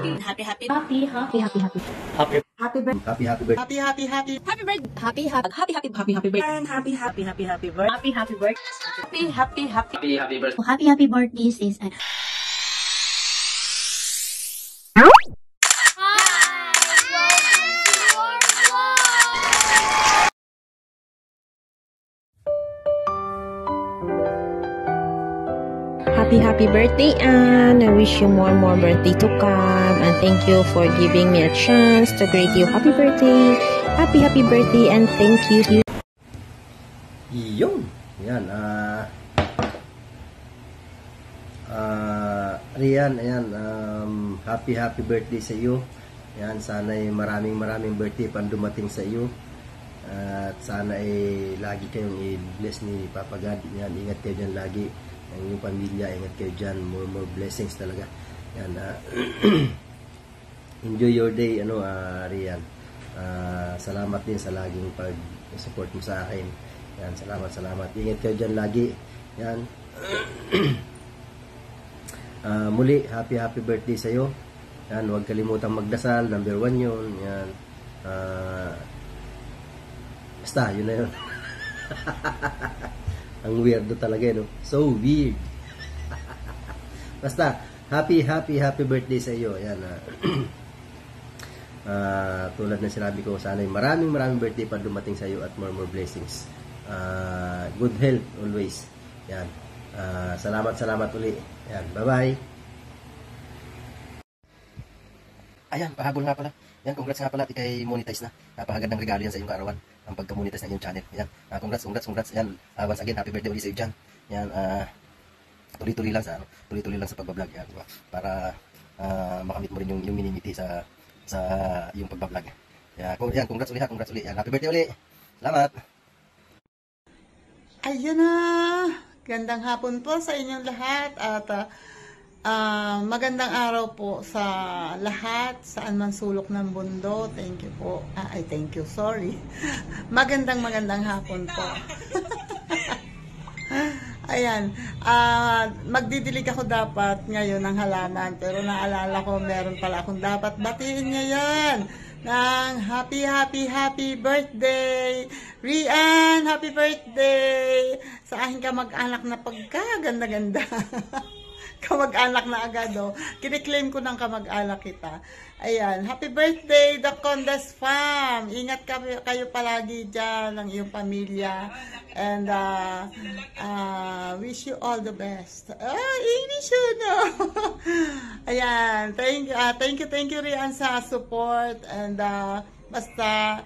Happy happy Happy happy happy happy Happy happy birthday. happy happy birthday. happy happy happy Happy birthday. Happy happy birthday. and happy happy happy happy birthday. Happy happy birthday. Happy Happy birthday. Happy happy birthday sis. Happy birthday, Anne. I wish you more birthday to come, and thank you for giving me a chance to greet you. Happy birthday. Happy birthday, and thank you. Yun. Yan. Rian, ayan. Happy birthday sa iyo. Yan, sana'y maraming birthday pang dumating sa iyo. At sana ay lagi kayong i-bless ni Papa God. Yan, ingat kayo dyan lagi. Ang inyong pamilya, ingat kayo dyan. More blessings talaga. Yan, enjoy your day, Rian. Salamat din sa laging pag-support mo sa akin. Yan, salamat. Ingat kayo dyan lagi. Yan. Muli, happy birthday sa iyo. Yan, huwag kalimutang magdasal. Number 1 yun. Yan. Basta, yun na yun. Ang weirdo talaga, no? So weird. Basta, happy birthday sa iyo. Yan. Tulad na sinabi ko, sana'y maraming birthday pa dumating sa iyo at more blessings. Good health always. Yan. Salamat uli. Yan. Bye-bye. Ayan, pahabol nga pala. Yan, congrats nga pala. Ikay monetize na. Napakagandang regalo yan sa iyong kaarawan. Ang pagka-monetize ng iyong channel. Yan. Congrats. Yan. Once again, happy birthday ulit sa iyo dyan. Yan. Tuloy-tuloy lang sa pagbablog. Yan. Para makamit mo rin yung minimiti sa iyong pagbablog. Yan, congrats ulit. Yan, happy birthday ulit. Salamat. Ayun na. Gandang hapon po sa inyong lahat at magandang araw po sa lahat saan man sulok ng mundo. Thank you po. Thank you. Sorry. Magandang hapon po. Ayan. Magdidilig ako dapat ngayon ng halaman pero naalala ko meron pala akong dapat batiin ngayon ng happy birthday Rian, happy birthday sa aking kamag-anak na pagkaganda-ganda. Kamag-anak na agad, kiniklaim ko ng kamag-anak kita. Ayan, happy birthday The Condes Fam. Ingat kayo palagi dyan ng iyong pamilya and wish you all the best. English yun, no? Ayan, thank you Rian sa support and basta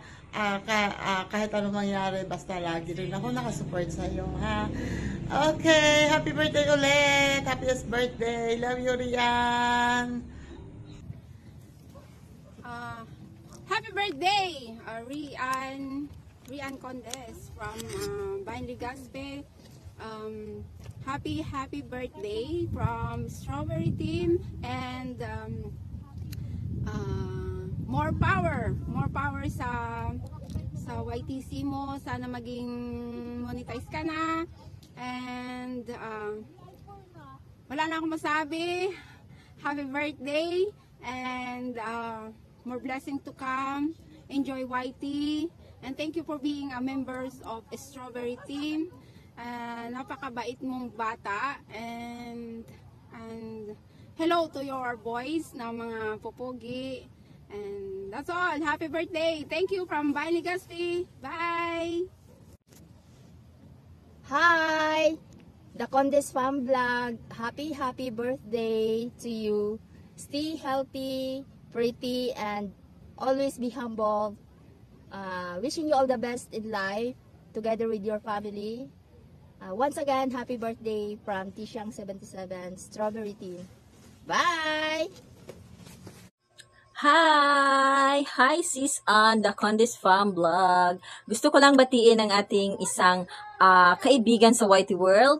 kahit anong mangyari, basta lagi rin ako nakasupport sa iyo, ha? Okay, happy birthday ulit. Happiest birthday. Love you, Rian. Happy birthday, Rian Condes from Bayan Legazpi. Happy birthday from Strawberry Team and more power sa YTC mo. Sana maging monetize ka na. And wala na akong masabi. Happy birthday and more blessing to come. Enjoy YT and thank you for being a members of Strawberry Team. Napakabait mong bata and hello to your boys na mga popogi. And that's all. Happy birthday. Thank you from Bayan Legazpi. Bye. Hi, The Condes Fam Vlog. Happy birthday to you. Stay healthy, pretty, and always be humble. Wishing you all the best in life together with your family. Once again, happy birthday from Tishang77 Strawberry Team. Bye! Hi sis on The Condes Fam Vlog. Gusto ko lang batiin ang ating isang kaibigan sa YT World,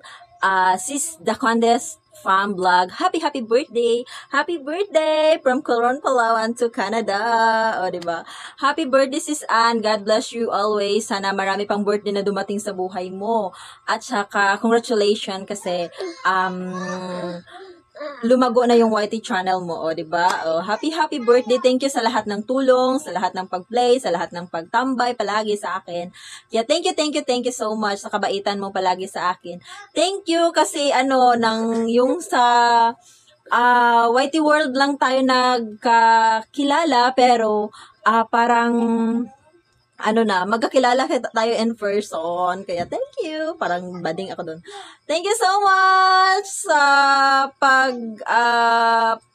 sis The Condes Fam Vlog. Happy birthday! Happy birthday from Coron, Palawan to Canada. O, diba? Happy birthday sis Ann. God bless you always. Sana marami pang birthday na dumating sa buhay mo. At saka congratulations kasi lumago na yung YT channel mo, o, di ba? O, happy birthday. Thank you sa lahat ng tulong, sa lahat ng pag-play, sa lahat ng pagtambay palagi sa akin. Kaya thank you so much sa kabaitan mo palagi sa akin. Thank you kasi yung sa YT World lang tayo nagkakilala, pero parang magkakilala tayo in person. Kaya thank you. Parang bading ako dun. Thank you so much sa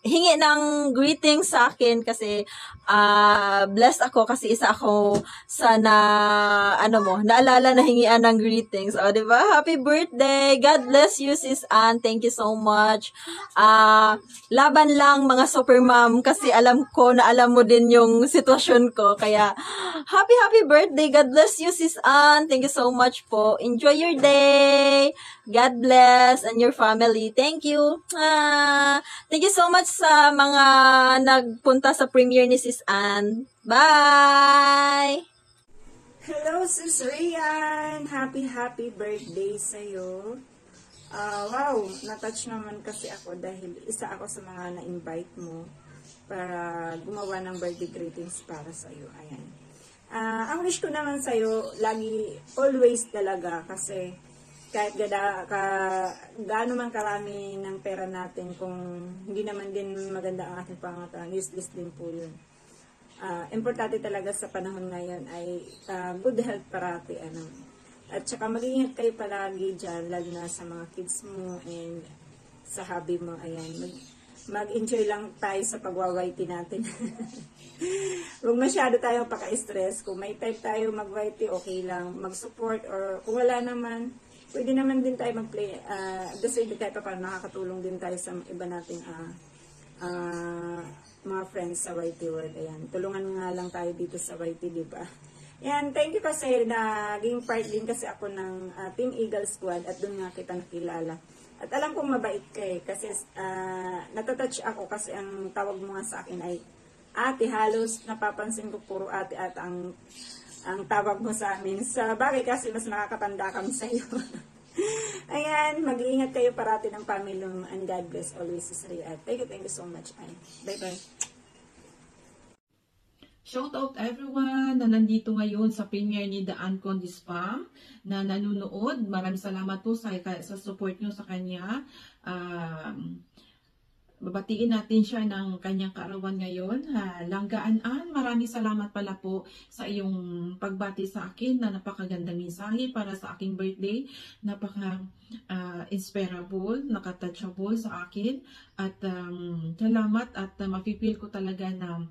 hingi ng greetings sa akin kasi blessed ako kasi isa ako sa naalala na hingian ng greetings. O, di ba? Happy birthday! God bless you, Sis Ann. Thank you so much. Laban lang mga super mom kasi alam ko na alam mo din yung sitwasyon ko. Kaya happy birthday! God bless you, Sis Ann. Thank you so much po. Enjoy your day! God bless and your family. Thank you. Thank you so much sa mga nagpunta sa premiere ni Sis Ann. Bye! Hello, Sis Rian! Happy birthday sa'yo. Wow, natouch naman kasi ako dahil isa ako sa mga na-invite mo para gumawa ng birthday greetings para sa'yo. Ayan. Ang wish ko naman sa'yo, always talaga kasi kahit gaano man karami ng pera natin, kung hindi naman din maganda ang ating pangatawan, useless din po yun. Importante talaga sa panahon ngayon ay good health parati. At saka mag-ingat kayo palagi dyan, lalo na sa mga kids mo and sa hobby mo. Ayan, mag-enjoy lang tayo sa pag-YT natin. Huwag masyado tayong paka-stress. Kung may type tayo mag-YT, okay lang. Mag-support, or kung wala naman, pwede naman din tayo mag-play. The same type pa nakakatulong din tayo sa iba nating mga friends sa YT World. Ayan, tulungan nga lang tayo dito sa YT, di ba? Ayan, thank you kasi naging part din kasi ako ng Team Eagle Squad at doon nga kita nakilala. At alam kong mabait ka kasi natatouch ako kasi ang tawag mo nga sa akin ay ate. Halos napapansin ko puro ate at ang tawag mo sa amin. Sa bagay kasi mas nakakatanda kami sa iyo. Ayan, mag-iingat kayo parati ng family mo and God bless always, Sis Rian. Thank you so much. Bye-bye. Shout out everyone na nandito ngayon sa premiere ni The Uncondis Fam na nanonood. Maraming salamat po sa support nyo sa kanya. Babatiin natin siya ng kanyang kaarawan ngayon. Langgaan Ann, maraming salamat pala po sa iyong pagbati sa akin na napakagandang mensahe para sa aking birthday. Napaka-inspirable, nakatouchable sa akin. At salamat at mapipil ko talaga na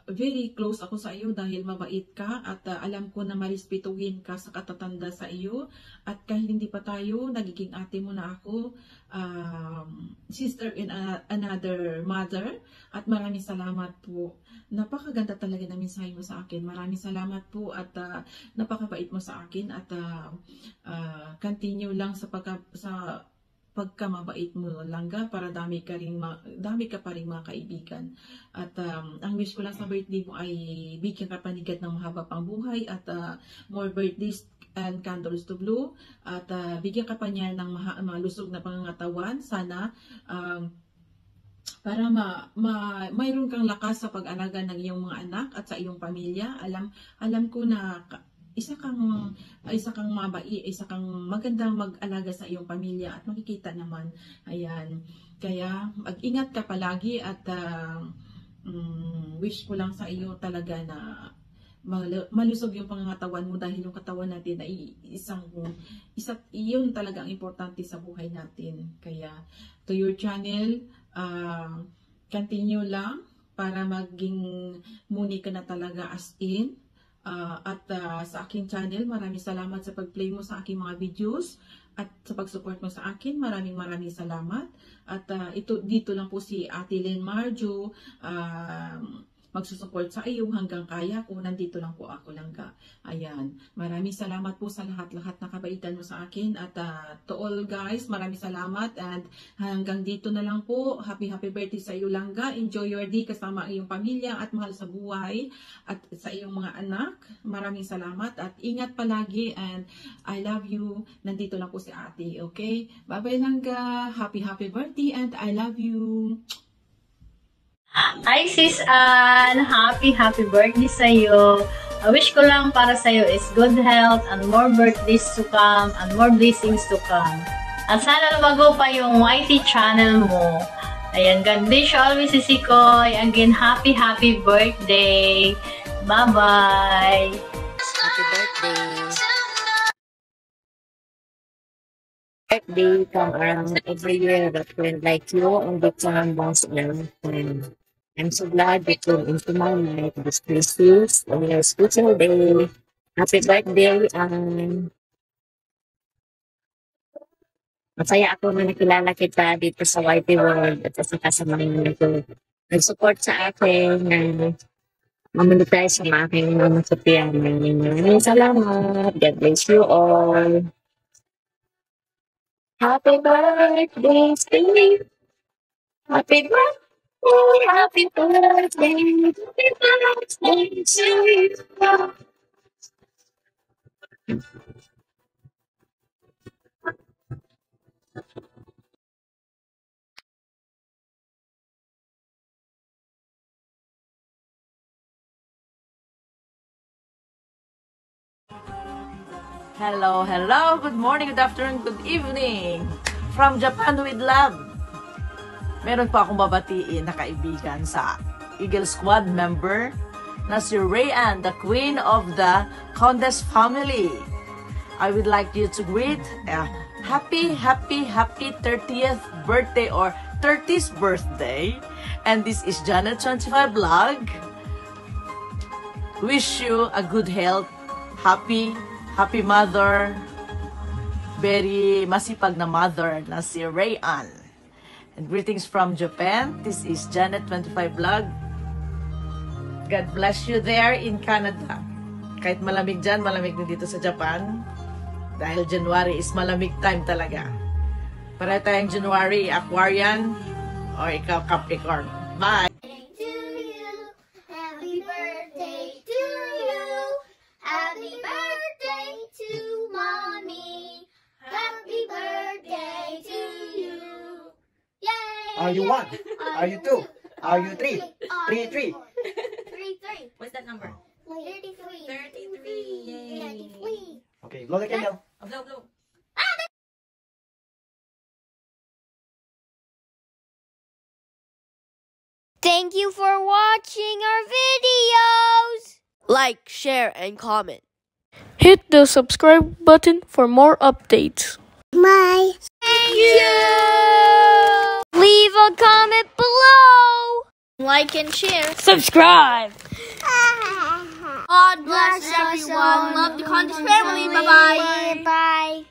very close ako sa iyo dahil mabait ka at alam ko na marespetuhin ka sa katatanda sa iyo. At kahit hindi pa tayo, nagiging ate mo na ako, sister in another mother. At maraming salamat po. Napakaganda talaga ng mensahe mo sa akin. Maraming salamat po at napakabait mo sa akin at continue lang sa pagkamabait mo, Langga, para dami ka pa rin mga kaibigan. At ang wish ko lang sa birthday mo ay bigyan ka panigat ng mahaba pang buhay at more birthdays and candles to blow. At bigyan ka pa niya ng malusog na pangangatawan. Sana para mayroon kang lakas sa pag-alaga ng iyong mga anak at sa iyong pamilya. Alam ko na isa kang magandang mag-alaga sa iyong pamilya at makikita naman. Ayan. Kaya mag-ingat ka palagi at wish ko lang sa iyo talaga na malusog yung pangangatawan mo dahil yung katawan natin ay iyon talaga ang importante sa buhay natin. Kaya to your channel, continue lang para maging muni ka na talaga as in. At sa aking channel, maraming salamat sa pag-play mo sa aking mga videos at sa pag-support mo sa akin. Maraming salamat. At dito lang po si Ate Len Marjo. magsusupport sa iyo hanggang kaya ko. Nandito lang po ako langga. Ayan. Maraming salamat po sa lahat-lahat na kabaitan mo sa akin. At to all guys, maraming salamat. And hanggang dito na lang po. Happy birthday sa iyo langga. Enjoy your day kasama ang iyong pamilya at mahal sa buhay. At sa iyong mga anak. Maraming salamat. At ingat palagi. And I love you. Nandito lang po si ate. Okay? Bye-bye langga. Happy birthday. And I love you. Hi Sis Ann! Happy birthday sa'yo! I wish ko lang para sa'yo is good health and more birthdays to come and more blessings to come. At sana lumago pa yung YT channel mo. Ayan, God bless you always, Sisikoy. Again, happy birthday! Bye-bye! Happy birthday! Birthday come around every year that will like you and the time once in a lifetime. I'm so glad you came into my life this Christmas on your special day. Happy birthday, masaya ako na nakilala kita dito sa YT World at saka sa mga nag-support sa akin na mamonetize sa aking mga Sophia. Maraming salamat. God bless you all. Happy birthday to you. Happy birthday. Happy birthday. Happy birthday to you. Hello, good morning, good afternoon, good evening. From Japan with love. Meron pa akong babatiin na kaibigan sa Eagle Squad member na si Rayanne, the queen of the Condes family. I would like you to greet happy 30th birthday or 30th birthday. And this is Janet25 Vlog. Wish you a good health, happy mother, very masipag na mother na si Rayanne. And greetings from Japan. This is Janet25 Vlog. God bless you there in Canada. Kahit malamig dyan, malamig din dito sa Japan. Dahil January is malamig time talaga. Para tayong January, Aquarian, o ikaw Capricorn. Bye! Happy birthday to you. Happy birthday to mommy. Happy birthday to you. Yay! Are you 1? Are you 2? Are you 3? 3. 3. What's that number? 33. 33. Okay, blow the candle. Blow. Thank you for watching our videos. Like, share, and comment. Hit the subscribe button for more updates. Thank you. Leave a comment below. Like and share. Subscribe. God bless everyone. Love the Condes family. Bye-bye. Bye.